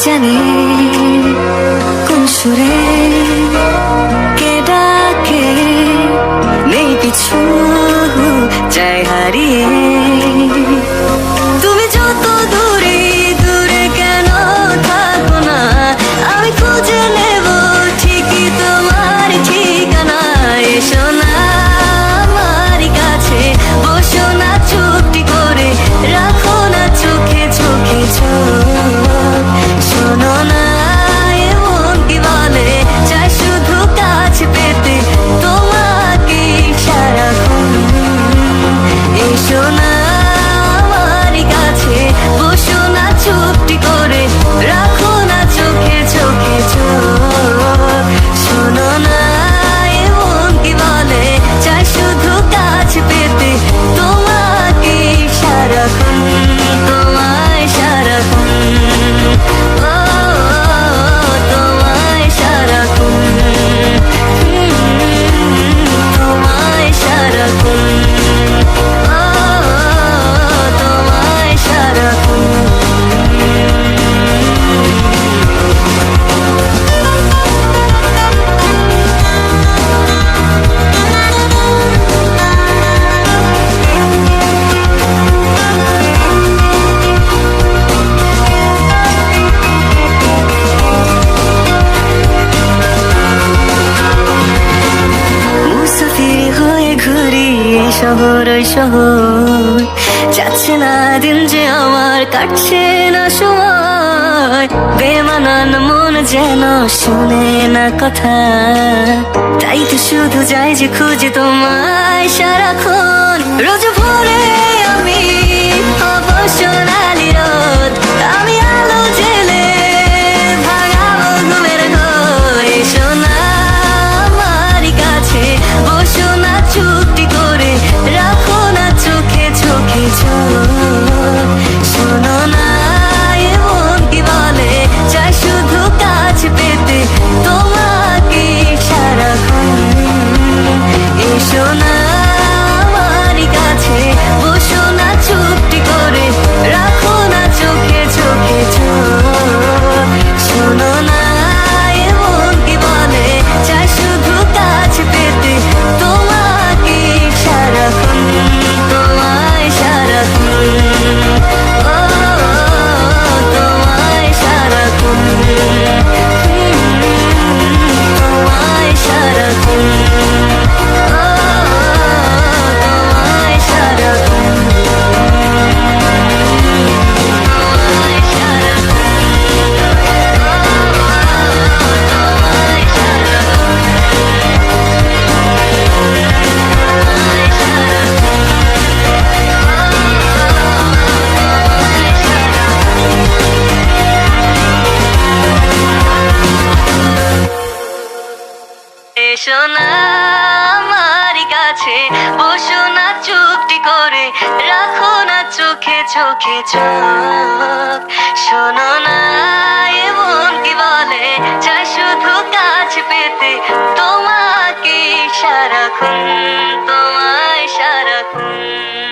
জানে কোন সুরে কে ডাকে, নেই পিছু যায় হারিয়ে। তুমি যত দূরে দূরে কেন থাকো না, আমি খুঁজে নেব ঠিকই তোমার ঠিকানা। এসো না আমার কাছে, বসো না চুপটি করে, রাখো না চোখে চোখে চোখ। শোনো না এমন কি বলে, চাই শুধু কাছ পেতে তোমাকে সারাক্ষণ। এসো না আমার কাছে, বসো না চুপটি করে, রাখো না চোখে চোখে চোখ। শোনো না এমন কি বলে, চাই শুধু কাছ পেতে তোমাকে সারাক্ষণ, তোমায় সারাক্ষণ। ও তোমায় সারাক্ষণ, তোমায় সারাক্ষণ। ও তোমায় সারাক্ষণ। মুসাফির হয়ে ঘুরি এই শহর ওই শহর, যাচ্ছে না দিন যে আমার, কাটছে না সময়। বেমানান মন যেন শুনে না কথা, তাই তো শুধু যাই যে খুঁজে তোমায় সারাক্ষণ। রোজ ভোরে আমি হব সোনালি রোদ, আমি আলো জেলে ভাঙাবো ঘুমের ঘোর। এসো না আমার কাছে, বসো না চুপটি করে, রাখো না চোখে চোখে চোখ। শোনো না এমন কি বলে, চাই শুধু কাছ পেতে তোমাকে সারাক্ষণ। এসো না আমার কাছে, বসো না চুপটি করে, রাখো না চোখে চোখে চোখ। শোনো না এমন কি বলে, চাই শুধু কাছ পেতে তোমাকে সারাক্ষণ, তোমায় সারাক্ষণ। ও তোমায় সারাক্ষণ, তোমায় সারাক্ষণ। ও তোমায় সারাক্ষণ, তোমায় এসো না আমার কাছে, বসো না চুপটি করে, রাখো না চোখে চোখে চোখ। শোনো না এমন কি বলে, চাই শুধু কাছ পেতে তোমাকে সারাক্ষণ, তোমায় সারাক্ষণ।